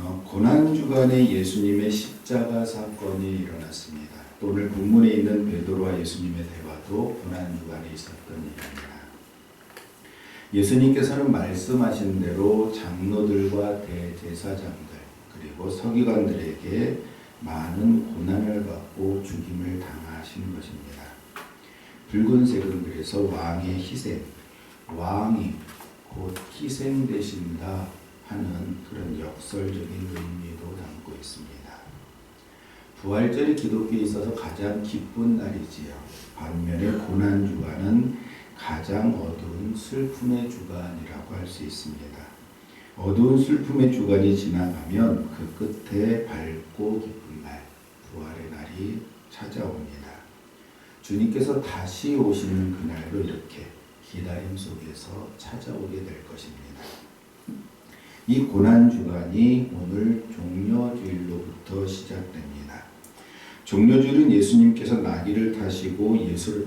고난주간에 예수님의 십자가 사건이 일어났습니다. 또 오늘 본문에 있는 베드로와 예수님의 대화도 고난주간에 있었던 일입니다. 예수님께서는 말씀하신 대로 장로들과 대제사장들 그리고 서기관들에게 많은 고난을 받고 죽임을 당하신 것입니다. 붉은색은 그래서 왕의 희생, 왕이 곧 희생되신다 하는 그런 역설적인 의미도 담고 있습니다. 부활절이 기독교에 있어서 가장 기쁜 날이지요. 반면에 고난주간은 가장 어두운 슬픔의 주간이라고 할 수 있습니다. 어두운 슬픔의 주간이 지나가면 그 끝에 밝고 기쁜 날, 부활의 날이 찾아옵니다. 주님께서 다시 오시는 그날도 이렇게 기다림 속에서 찾아오게 될 것입니다. 이 고난주간이 오늘 종려주일로부터 시작됩니다. 종려주일은 예수님께서 나귀를 타시고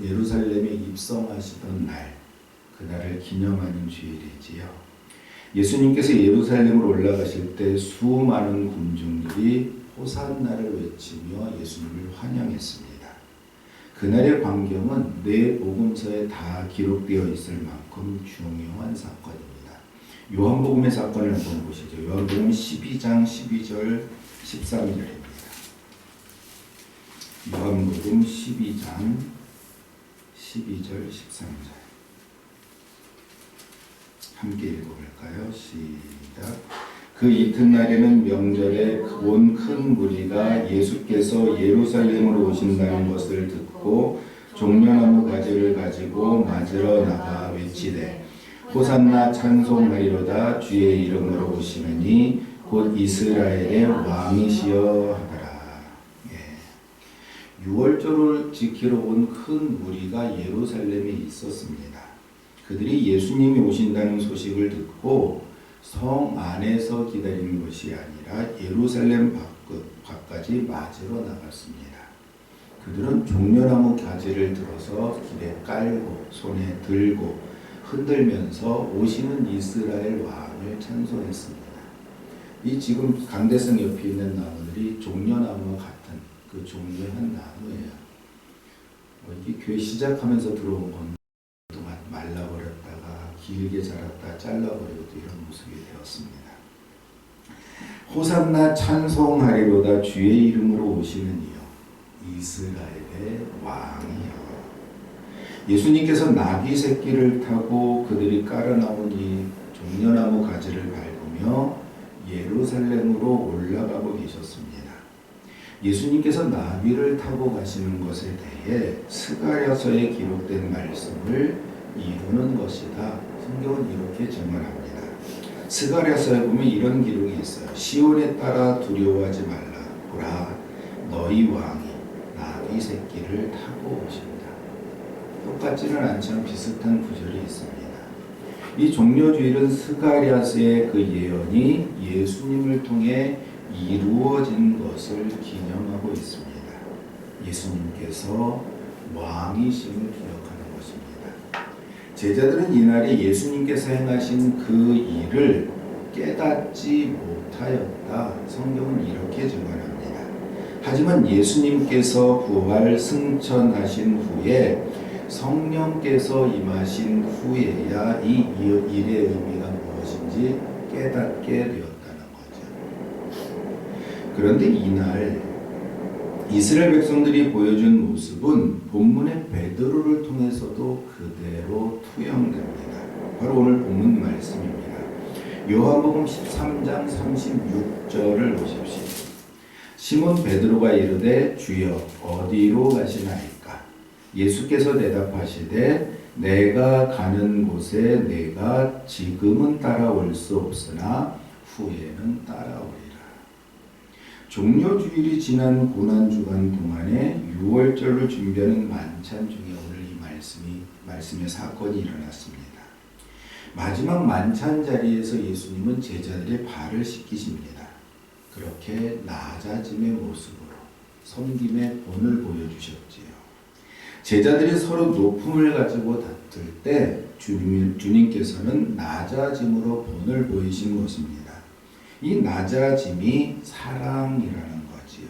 예루살렘에 입성하시던 날, 그날을 기념하는 주일이지요. 예수님께서 예루살렘으로 올라가실 때 수많은 군중들이 호산나를 외치며 예수님을 환영했습니다. 그날의 광경은 네 복음서에 다 기록되어 있을 만큼 중요한 사건입니다. 요한복음의 사건을 한번 보시죠. 요한복음 12장 12절 13절입니다. 요한복음 12장 12절 13절 함께 읽어볼까요? 시작. 그 이튿날에는 명절에 온 큰 무리가 예수께서 예루살렘으로 오신다는 것을 듣고 종려나무 가지를 가지고 맞으러 나가 외치되 호산나 찬송하리로다 주의 이름으로 오시느니 곧 이스라엘의 왕이시여 하더라. 예. 6월절을 지키러 온 큰 무리가 예루살렘에 있었습니다. 그들이 예수님이 오신다는 소식을 듣고 성 안에서 기다리는 것이 아니라 예루살렘 밖까지 맞으러 나갔습니다. 그들은 종려나무 가지를 들어서 길에 깔고 손에 들고 흔들면서 오시는 이스라엘 왕을 찬송했습니다. 이 지금 강대성 옆에 있는 나무들이 종려나무와 같은 그 종류의 한 나무예요. 이게 교회 시작하면서 들어온 건 동안 말라버렸다가 길게 자랐다 잘라버리고 이런 모습이 되었습니다. 호산나 찬송하리로다 주의 이름으로 오시는 이여 이스라엘의 왕이여. 예수님께서 나귀 새끼를 타고 그들이 깔아 나온 이 종려나무 가지를 밟으며 예루살렘으로 올라가고 계셨습니다. 예수님께서 나귀를 타고 가시는 것에 대해 스가랴서에 기록된 말씀을 이루는 것이다. 성경은 이렇게 증언합니다. 스가랴서에 보면 이런 기록이 있어요. 시온에 따라 두려워하지 말라. 보라, 너희 왕이 나귀 새끼를 타고 오신다. 똑같지는 않지만 비슷한 구절이 있습니다. 이 종려주일은 스가랴서의 그 예언이 예수님을 통해 이루어진 것을 기념하고 있습니다. 예수님께서 왕이심을 기억하는 것입니다. 제자들은 이날에 예수님께서 행하신 그 일을 깨닫지 못하였다. 성경은 이렇게 증언합니다. 하지만 예수님께서 부활 승천하신 후에 성령께서 임하신 후에야 이 일의 의미가 무엇인지 깨닫게 되었다는 거죠. 그런데 이날 이스라엘 백성들이 보여준 모습은 본문의 베드로를 통해서도 그대로 투영됩니다. 바로 오늘 본문 말씀입니다. 요한복음 13장 36절을 보십시오. 시몬 베드로가 이르되 주여 어디로 가시나이까? 예수께서 대답하시되 내가 가는 곳에 내가 지금은 따라올 수 없으나 후에는 따라오리라. 종려주일이 지난 고난주간 동안에 6월절을 준비하는 만찬 중에 오늘 이 말씀의 사건이 일어났습니다. 마지막 만찬 자리에서 예수님은 제자들의 발을 씻기십니다. 그렇게 낮아짐의 모습으로 섬김의 본을 보여주셨지요. 제자들이 서로 높음을 가지고 다툴 때 주님께서는 낮아짐으로 본을 보이신 것입니다. 이 낮아짐이 사랑이라는 거지요.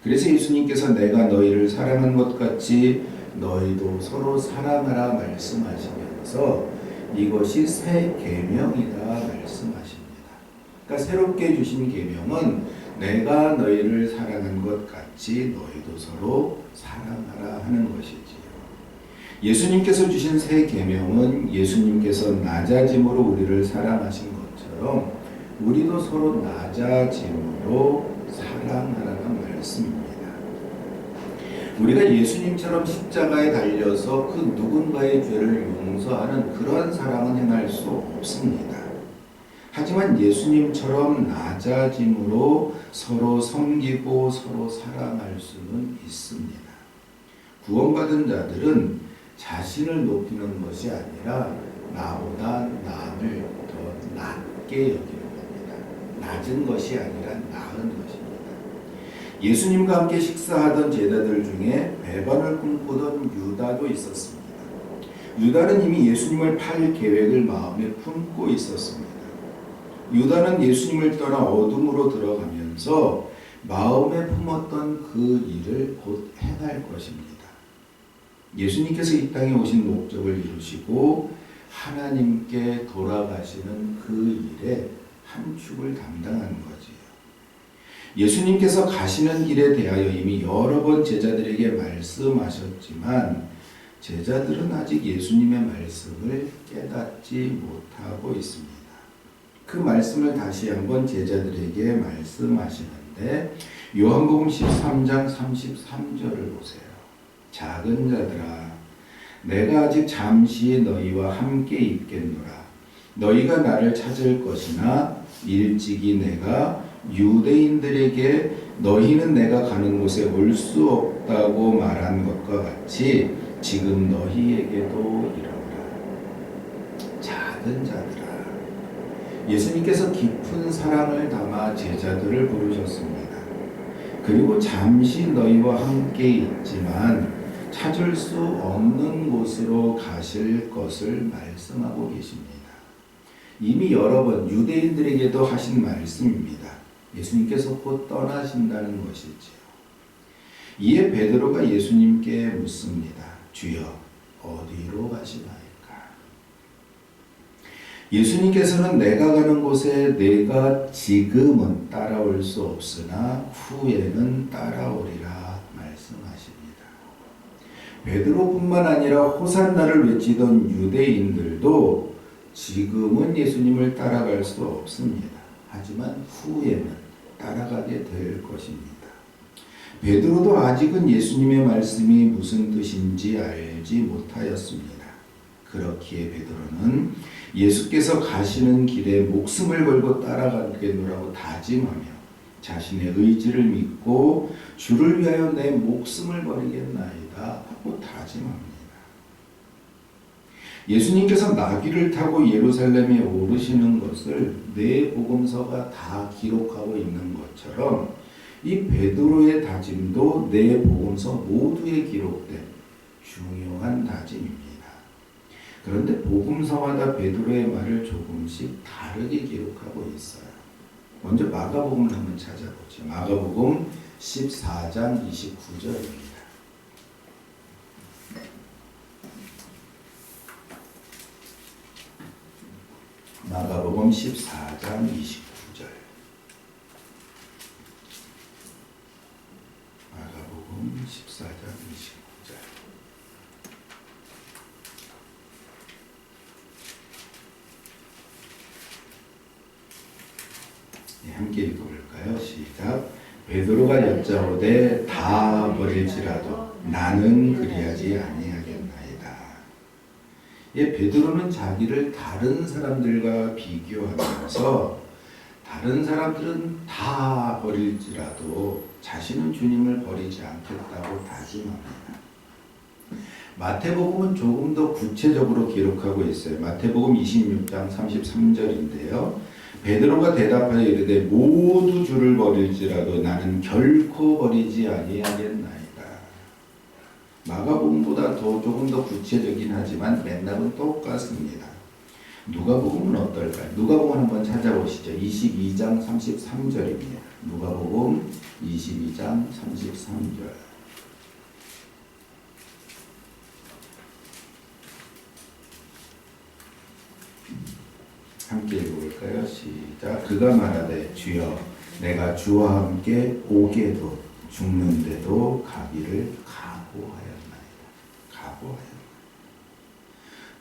그래서 예수님께서 내가 너희를 사랑한 것 같이 너희도 서로 사랑하라 말씀하시면서 이것이 새 계명이다 말씀하십니다. 그러니까 새롭게 주신 계명은 내가 너희를 사랑한 것 같이 너희도 서로 사랑하라 하는 것이지요. 예수님께서 주신 새 계명은 예수님께서 낮아짐으로 우리를 사랑하신 것처럼 우리도 서로 낮아짐으로 사랑하라는 말씀입니다. 우리가 예수님처럼 십자가에 달려서 그 누군가의 죄를 용서하는 그러한 사랑은 행할 수 없습니다. 하지만 예수님처럼 낮아짐으로 서로 섬기고 서로 사랑할 수는 있습니다. 구원받은 자들은 자신을 높이는 것이 아니라 나보다 남을 더 낮게 여기는 겁니다. 낮은 것이 아니라 나은 것입니다. 예수님과 함께 식사하던 제자들 중에 배반을 꿈꾸던 유다도 있었습니다. 유다는 이미 예수님을 팔 계획을 마음에 품고 있었습니다. 유다는 예수님을 떠나 어둠으로 들어가면서 마음에 품었던 그 일을 곧 행할 것입니다. 예수님께서 이 땅에 오신 목적을 이루시고 하나님께 돌아가시는 그 일에 한 축을 담당하는 거지요. 예수님께서 가시는 길에 대하여 이미 여러 번 제자들에게 말씀하셨지만 제자들은 아직 예수님의 말씀을 깨닫지 못하고 있습니다. 그 말씀을 다시 한번 제자들에게 말씀하시는데 요한복음 13장 33절을 보세요. 작은 자들아 내가 아직 잠시 너희와 함께 있겠노라. 너희가 나를 찾을 것이나 일찍이 내가 유대인들에게 너희는 내가 가는 곳에 올 수 없다고 말한 것과 같이 지금 너희에게도 이르노라. 작은 자들아. 예수님께서 깊은 사랑을 담아 제자들을 부르셨습니다. 그리고 잠시 너희와 함께 있지만 찾을 수 없는 곳으로 가실 것을 말씀하고 계십니다. 이미 여러 번 유대인들에게도 하신 말씀입니다. 예수님께서 곧 떠나신다는 것이지요. 이에 베드로가 예수님께 묻습니다. 주여 어디로 가시나이까? 예수님께서는 내가 가는 곳에 내가 지금은 따라올 수 없으나 후에는 따라오리라 말씀하십니다. 베드로뿐만 아니라 호산나를 외치던 유대인들도 지금은 예수님을 따라갈 수 없습니다. 하지만 후에는 따라가게 될 것입니다. 베드로도 아직은 예수님의 말씀이 무슨 뜻인지 알지 못하였습니다. 그렇기에 베드로는 예수께서 가시는 길에 목숨을 걸고 따라가겠노라고 다짐하며 자신의 의지를 믿고 주를 위하여 내 목숨을 버리겠나이다 하고 다짐합니다. 예수님께서 나귀를 타고 예루살렘에 오르시는 것을 네 복음서가 다 기록하고 있는 것처럼 이 베드로의 다짐도 네 복음서 모두에 기록된 중요한 다짐입니다. 그런데 복음서마다 베드로의 말을 조금씩 다르게 기록하고 있어요. 먼저 마가복음을 한번 찾아보죠. 마가복음 14장 29절입니다. 마가복음 14장 29절. 마가복음 14장 29절. 네, 함께 읽어볼까요? 시작. 베드로가 여짜오되 다 버릴지라도 나는 그리하지 아니하겠나이다. 예, 베드로는 자기를 다른 사람들과 비교하면서 다른 사람들은 다 버릴지라도 자신은 주님을 버리지 않겠다고 다짐합니다. 마태복음은 조금 더 구체적으로 기록하고 있어요. 마태복음 26장 33절인데요. 베드로가 대답하여 이르되 모두 주를 버릴지라도 나는 결코 버리지 아니하겠나이다. 마가복음보다 조금 더 구체적이긴 하지만 맥락은 똑같습니다. 누가복음은 어떨까요? 누가복음 한번 찾아보시죠. 22장 33절입니다. 누가복음 22장 33절. 함께 읽어볼까요? 시작. 그가 말하되 주여 내가 주와 함께 오게도 죽는데도 가기를 각오하였나이다. 각오하였나이다.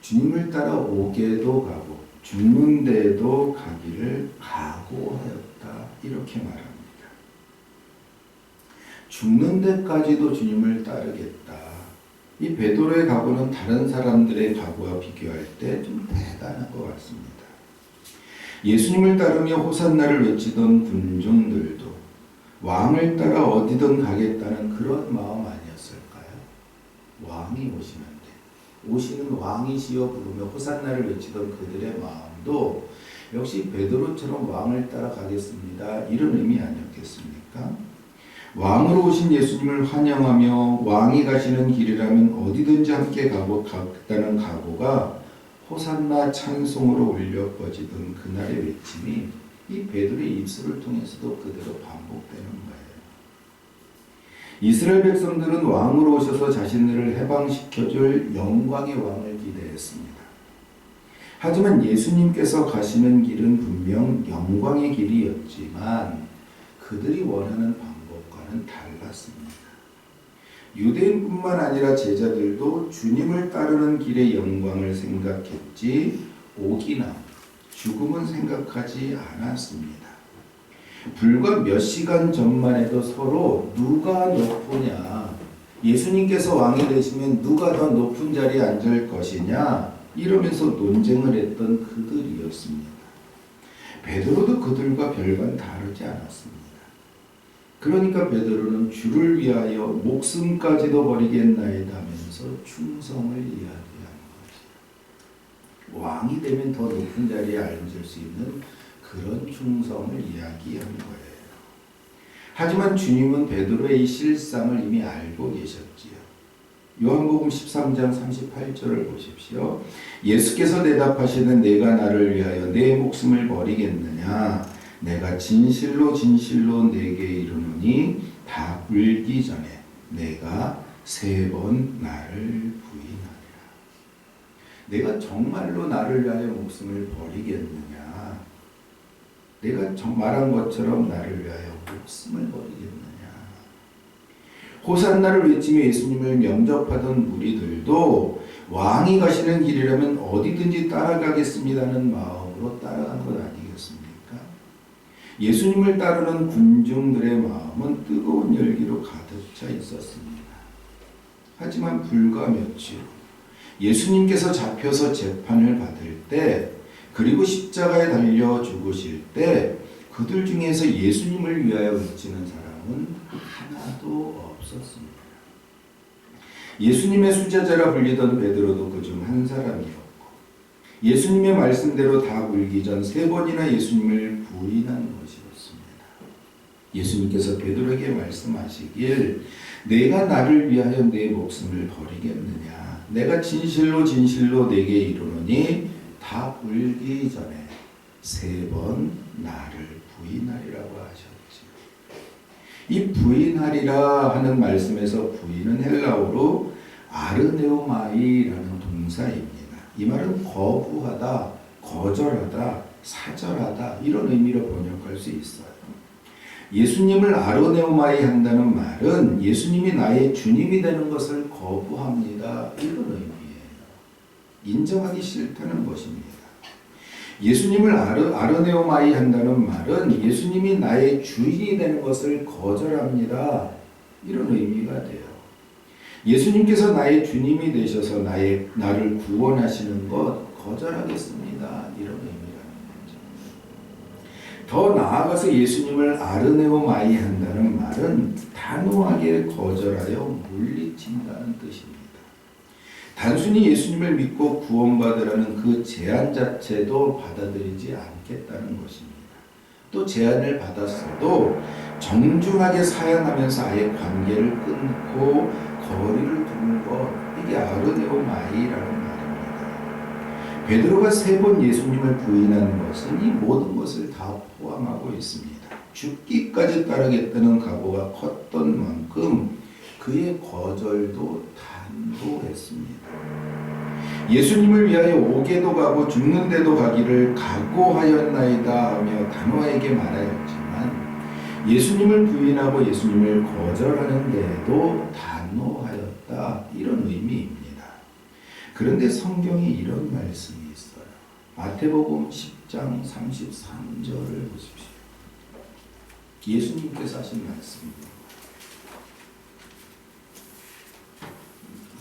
주님을 따라 오게도 가고 죽는데도 가기를 각오하였다. 이렇게 말합니다. 죽는 데까지도 주님을 따르겠다. 이 베드로의 각오는 다른 사람들의 각오와 비교할 때 좀 대단한 것 같습니다. 예수님을 따르며 호산나를 외치던 군중들도 왕을 따라 어디든 가겠다는 그런 마음 아니었을까요? 왕이 오시는 왕이시여 부르며 호산나를 외치던 그들의 마음도 역시 베드로처럼 왕을 따라 가겠습니다. 이런 의미 아니었겠습니까? 왕으로 오신 예수님을 환영하며 왕이 가시는 길이라면 어디든지 함께 가겠다는 각오가 호산나 찬송으로 울려 퍼지던 그날의 외침이 이 베드로의 입술을 통해서도 그대로 반복되는 거예요. 이스라엘 백성들은 왕으로 오셔서 자신들을 해방시켜줄 영광의 왕을 기대했습니다. 하지만 예수님께서 가시는 길은 분명 영광의 길이었지만 그들이 원하는 방법과는 달랐습니다. 유대인뿐만 아니라 제자들도 주님을 따르는 길의 영광을 생각했지 오기나 죽음은 생각하지 않았습니다. 불과 몇 시간 전만 해도 서로 누가 높으냐, 예수님께서 왕이 되시면 누가 더 높은 자리에 앉을 것이냐 이러면서 논쟁을 했던 그들이었습니다. 베드로도 그들과 별반 다르지 않았습니다. 그러니까 베드로는 주를 위하여 목숨까지도 버리겠나이다 하면서 충성을 이야기하는 것이다. 왕이 되면 더 높은 자리에 앉을 수 있는 그런 충성을 이야기하는 거예요. 하지만 주님은 베드로의 이 실상을 이미 알고 계셨지요. 요한복음 13장 38절을 보십시오. 예수께서 대답하시는 내가 나를 위하여 내 목숨을 버리겠느냐? 내가 진실로 진실로 내게 이르노니 다 울기 전에 내가 3번 나를 부인하리라. 내가 정말로 나를 위하여 목숨을 버리겠느냐? 내가 말한 것처럼 나를 위하여 목숨을 버리겠느냐? 호산나를 외치며 예수님을 영접하던 무리들도 왕이 가시는 길이라면 어디든지 따라가겠습니다는 마음으로 따라간 것 아니겠습니까? 예수님을 따르는 군중들의 마음은 뜨거운 열기로 가득 차 있었습니다. 하지만 불과 며칠 예수님께서 잡혀서 재판을 받을 때 그리고 십자가에 달려 죽으실 때 그들 중에서 예수님을 위하여 외치는 사람은 하나도 없었습니다. 예수님의 수제자라 불리던 베드로도 그중 한 사람이었고 예수님의 말씀대로 다 울기 전 3번이나 예수님을 부인한 것이었습니다. 예수님께서 베드로에게 말씀하시길 내가 나를 위하여 내 목숨을 버리겠느냐? 내가 진실로 진실로 내게 이르노니 다 울기 전에 3번 나를 부인하리라고 하셨지요. 이 부인하리라 하는 말씀에서 부인은 헬라어로 아르네오마이라는 동사입니다. 이 말은 거부하다, 거절하다, 사절하다 이런 의미로 번역할 수 있어요. 예수님을 아르네오마이 한다는 말은 예수님이 나의 주님이 되는 것을 거부합니다. 이런 의미예요. 인정하기 싫다는 것입니다. 예수님을 아르네오마이 한다는 말은 예수님이 나의 주인이 되는 것을 거절합니다. 이런 의미가 돼요. 예수님께서 나의 주님이 되셔서 나를 구원하시는 것 거절하겠습니다. 이런 의미라는 거죠. 더 나아가서 예수님을 아르네오마이 한다는 말은 단호하게 거절하여 물리친다는 뜻입니다. 단순히 예수님을 믿고 구원받으라는 그 제안 자체도 받아들이지 않겠다는 것입니다. 또 제안을 받았어도 정중하게 사양하면서 아예 관계를 끊고 거리를 두는 것, 이게 아르네오마이라는 말입니다. 베드로가 3번 예수님을 부인하는 것은 이 모든 것을 다 포함하고 있습니다. 죽기까지 따르겠다는 각오가 컸던 만큼 그의 거절도 단호했습니다. 예수님을 위하여 오게도 가고 죽는데도 가기를 각오하였나이다 하며 단호하게 말하였지만 예수님을 부인하고 예수님을 거절하는 데에도 단호하였다, 이런 의미입니다. 그런데 성경에 이런 말씀이 있어요. 마태복음 10장 33절을 보십시오. 예수님께서 하신 말씀입니다.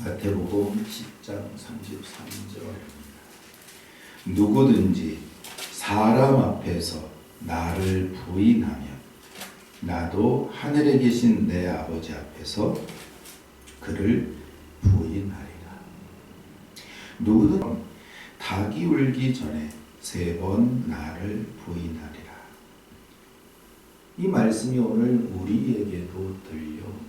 마태복음 10장 33절입니다. 누구든지 사람 앞에서 나를 부인하면 나도 하늘에 계신 내 아버지 앞에서 그를 부인하리라. 누구든 닭이 울기 전에 3번 나를 부인하리라. 이 말씀이 오늘 우리에게도 들려옵니다.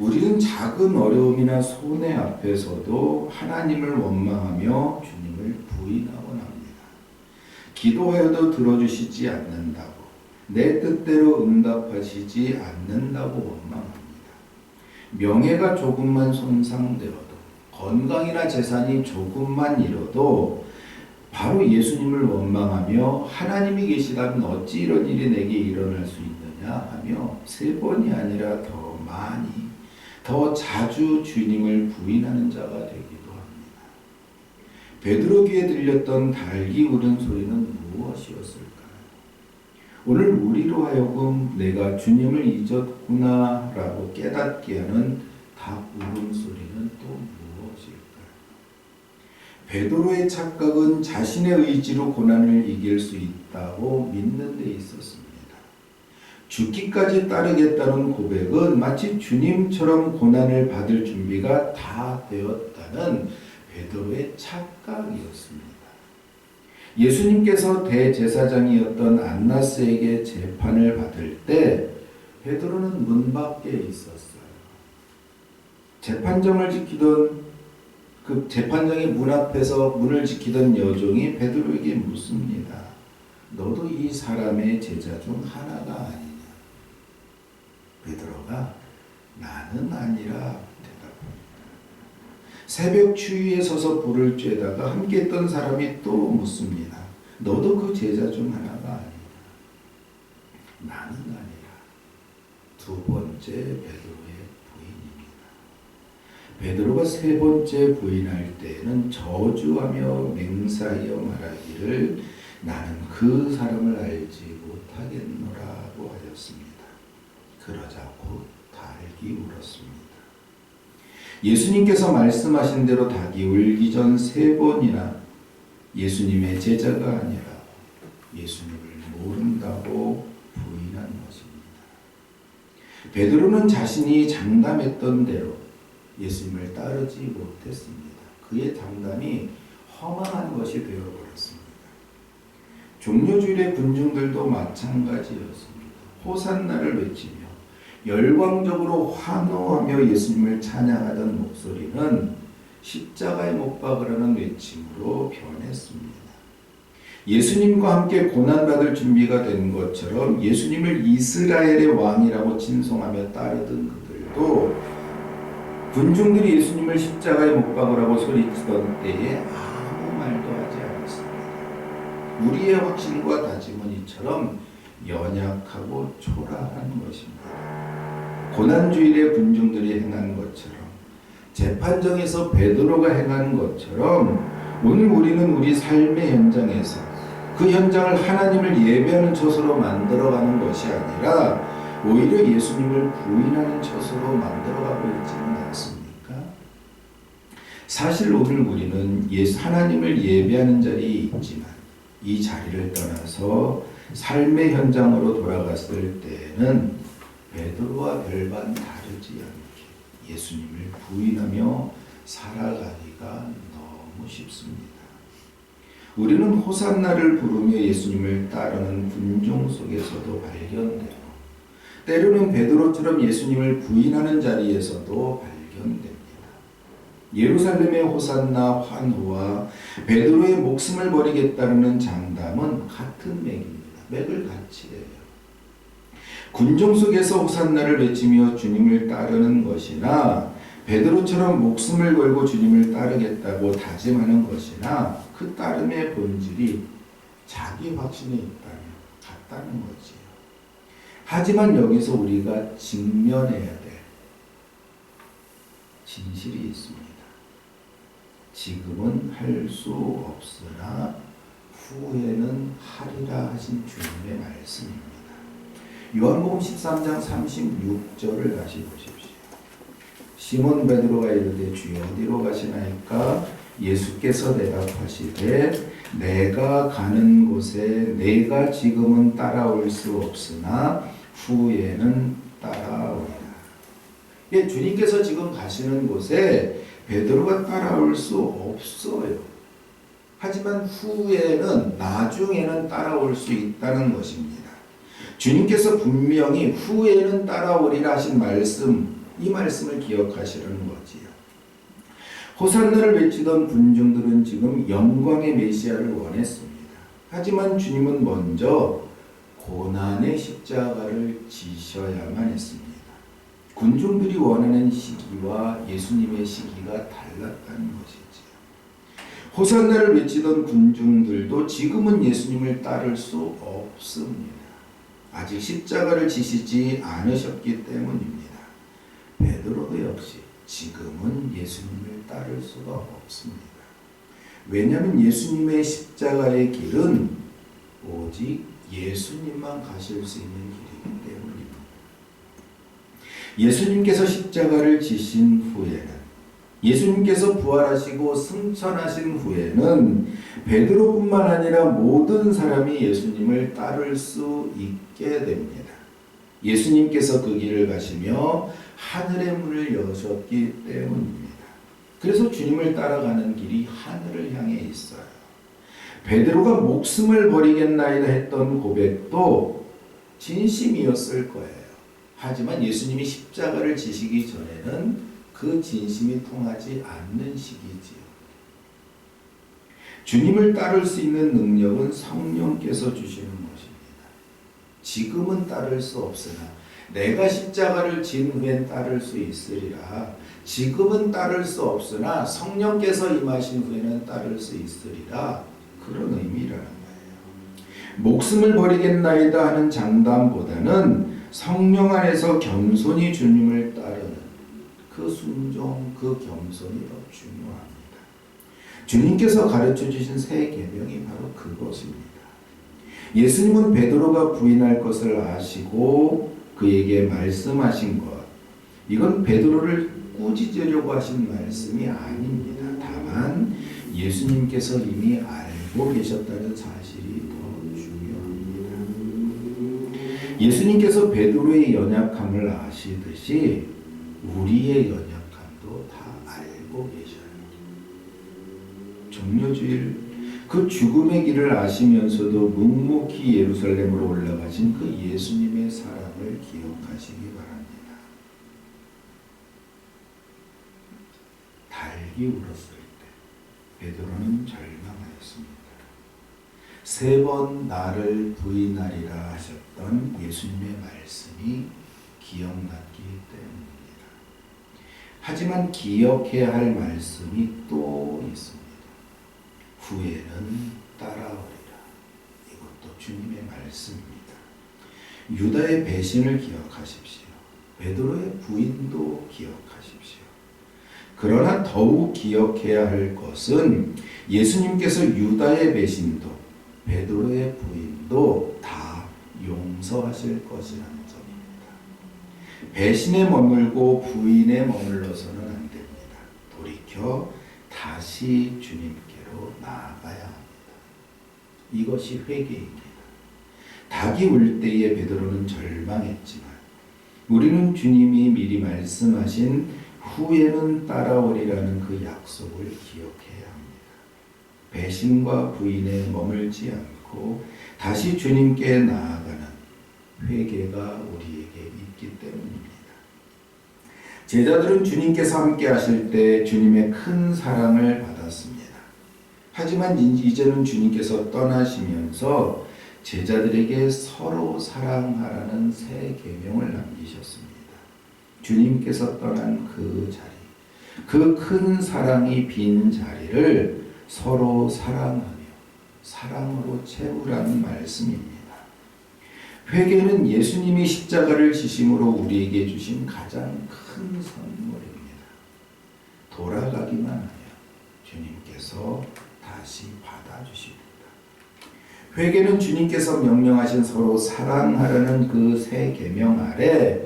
우리는 작은 어려움이나 손해 앞에서도 하나님을 원망하며 주님을 부인하곤 합니다. 기도하여도 들어주시지 않는다고, 내 뜻대로 응답하시지 않는다고 원망합니다. 명예가 조금만 손상되어도, 건강이나 재산이 조금만 잃어도 바로 예수님을 원망하며 하나님이 계시다면 어찌 이런 일이 내게 일어날 수 있느냐 하며 3번이 아니라 더 많이, 더 자주 주님을 부인하는 자가 되기도 합니다. 베드로 귀에 들렸던 닭이 우는 소리는 무엇이었을까요? 오늘 우리로 하여금 내가 주님을 잊었구나 라고 깨닫게 하는 닭 울음소리는 또 무엇일까요? 베드로의 착각은 자신의 의지로 고난을 이길 수 있다고 믿는 데 있었습니다. 죽기까지 따르겠다는 고백은 마치 주님처럼 고난을 받을 준비가 다 되었다는 베드로의 착각이었습니다. 예수님께서 대제사장이었던 안나스에게 재판을 받을 때 베드로는 문 밖에 있었어요. 재판정을 지키던 그 재판장의 문 앞에서 문을 지키던 여종이 베드로에게 묻습니다. 너도 이 사람의 제자 중 하나가 아니냐? 베드로가 나는 아니라 대답합니다. 새벽 추위에 서서 불을 쬐다가 함께 했던 사람이 또 묻습니다. 너도 그 제자 중 하나가 아니냐? 나는 아니라. 2번째 베드로의 부인입니다. 베드로가 3번째 부인할 때에는 저주하며 맹세하여 말하기를 나는 그 사람을 알지 못하겠노라고 하였습니다. 그러자 곧 닭이 울었습니다. 예수님께서 말씀하신 대로 닭이 울기 전 3번이나 예수님의 제자가 아니라 예수님을 모른다고 부인한 것입니다. 베드로는 자신이 장담했던 대로 예수님을 따르지 못했습니다. 그의 장담이 허망한 것이 되어버렸습니다. 종료주일의 군중들도 마찬가지였습니다. 호산나를 외치며 열광적으로 환호하며 예수님을 찬양하던 목소리는 십자가에 못 박으라는 외침으로 변했습니다. 예수님과 함께 고난받을 준비가 된 것처럼 예수님을 이스라엘의 왕이라고 칭송하며 따르던 그들도 군중들이 예수님을 십자가에 못 박으라고 소리치던 때에 아무 말도 하지 않았습니다. 우리의 확신과 다짐은 이처럼 연약하고 초라한 것입니다. 고난주일에 군중들이 행한 것처럼, 재판정에서 베드로가 행한 것처럼 오늘 우리는 우리 삶의 현장에서 그 현장을 하나님을 예배하는 처소로 만들어가는 것이 아니라 오히려 예수님을 부인하는 처소로 만들어가고 있지는 않습니까? 사실 오늘 우리는 하나님을 예배하는 자리에 있지만 이 자리를 떠나서 삶의 현장으로 돌아갔을 때는 베드로와 별반 다르지 않게 예수님을 부인하며 살아가기가 너무 쉽습니다. 우리는 호산나를 부르며 예수님을 따르는 군중 속에서도 발견되고 때로는 베드로처럼 예수님을 부인하는 자리에서도 발견됩니다. 예루살렘의 호산나 환호와 베드로의 목숨을 버리겠다는 장담은 같은 맥입니다. 맥을 같이 해요. 군중 속에서 호산나를 외치며 주님을 따르는 것이나 베드로처럼 목숨을 걸고 주님을 따르겠다고 다짐하는 것이나 그 따름의 본질이 자기 확신에 있다면 같다는 거지요. 하지만 여기서 우리가 직면해야 될 진실이 있습니다. 지금은 할 수 없으나 후에는 하리라 하신 주님의 말씀입니다. 요한복음 13장 36절을 다시 보십시오. 시몬 베드로가 이르되 주여 어디로 가시나이까? 예수께서 대답하시되 내가 가는 곳에 내가 지금은 따라올 수 없으나 후에는 따라오리라. 예, 주님께서 지금 가시는 곳에 베드로가 따라올 수 없어요. 하지만 후에는 나중에는 따라올 수 있다는 것입니다. 주님께서 분명히 후에는 따라오리라 하신 말씀, 이 말씀을 기억하시라는 거지요. 호산나를 외치던 군중들은 지금 영광의 메시아를 원했습니다. 하지만 주님은 먼저 고난의 십자가를 지셔야만 했습니다. 군중들이 원하는 시기와 예수님의 시기가 달랐다는 것이지요. 호산나를 외치던 군중들도 지금은 예수님을 따를 수 없습니다. 아직 십자가를 지시지 않으셨기 때문입니다. 베드로도 역시 지금은 예수님을 따를 수가 없습니다. 왜냐하면 예수님의 십자가의 길은 오직 예수님만 가실 수 있는 길이기 때문입니다. 예수님께서 십자가를 지신 후에는, 예수님께서 부활하시고 승천하신 후에는 베드로뿐만 아니라 모든 사람이 예수님을 따를 수 있게 됩니다. 예수님께서 그 길을 가시며 하늘의 문을 여셨기 때문입니다. 그래서 주님을 따라가는 길이 하늘을 향해 있어요. 베드로가 목숨을 버리겠나이다 했던 고백도 진심이었을 거예요. 하지만 예수님이 십자가를 지시기 전에는 그 진심이 통하지 않는 시기지요. 주님을 따를 수 있는 능력은 성령께서 주시는 것입니다. 지금은 따를 수 없으나 내가 십자가를 진 후엔 따를 수 있으리라. 지금은 따를 수 없으나 성령께서 임하신 후에는 따를 수 있으리라. 그런 의미라는 거예요. 목숨을 버리겠나이다 하는 장담보다는 성령 안에서 겸손히 주님을 따르는 그 순종, 그 겸손이 더 중요합니다. 주님께서 가르쳐 주신 새 계명이 바로 그것입니다. 예수님은 베드로가 부인할 것을 아시고 그에게 말씀하신 것, 이건 베드로를 꾸짖으려고 하신 말씀이 아닙니다. 다만 예수님께서 이미 알고 계셨다는 사실이 더 중요합니다. 예수님께서 베드로의 연약함을 아시듯이 우리의 연약함도 다 알고 계셔요. 종려주일 그 죽음의 길을 아시면서도 묵묵히 예루살렘으로 올라가신 그 예수님의 사랑을 기억하시기 바랍니다. 닭이 울었을 때 베드로는 절망하였습니다. 3번 나를 부인하리라 하셨던 예수님의 말씀이 기억났기 때문입니다. 하지만 기억해야 할 말씀이 또 있습니다. 후에는 따라오리라. 이것도 주님의 말씀입니다. 유다의 배신을 기억하십시오. 베드로의 부인도 기억하십시오. 그러나 더욱 기억해야 할 것은 예수님께서 유다의 배신도 베드로의 부인도 다 용서하실 것이라는 점입니다. 배신에 머물고 부인에 머물러서는 안 됩니다. 돌이켜 다시 주님께로 나아가야 합니다. 이것이 회개입니다. 닭이 울 때에 베드로는 절망했지만 우리는 주님이 미리 말씀하신 후에는 따라오리라는 그 약속을 기억해야 합니다. 배신과 부인에 머물지 않고 다시 주님께 나아가는 회개가 우리에게 있기 때문입니다. 제자들은 주님께서 함께 하실 때 주님의 큰 사랑을 받았습니다. 하지만 이제는 주님께서 떠나시면서 제자들에게 서로 사랑하라는 새 계명을 남기셨습니다. 주님께서 떠난 그 자리, 그 큰 사랑이 빈 자리를 서로 사랑하며 사랑으로 채우라는 말씀입니다. 회개는 예수님이 십자가를 지심으로 우리에게 주신 가장 큰 선물입니다. 돌아가기만 하면 주님께서 다시 받아주십니다. 회개는 주님께서 명령하신 서로 사랑하라는 그 새 계명 아래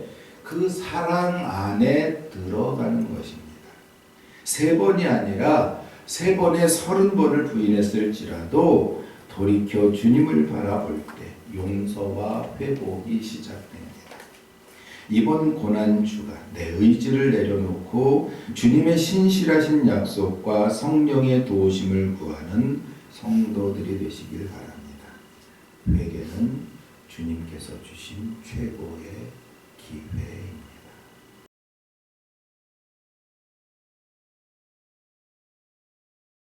그 사랑 안에 들어가는 것입니다. 3번이 아니라 3번에 30번을 부인했을지라도 돌이켜 주님을 바라볼 때 용서와 회복이 시작됩니다. 이번 고난주가 내 의지를 내려놓고 주님의 신실하신 약속과 성령의 도우심을 구하는 성도들이 되시길 바랍니다. 회개는 주님께서 주신 최고의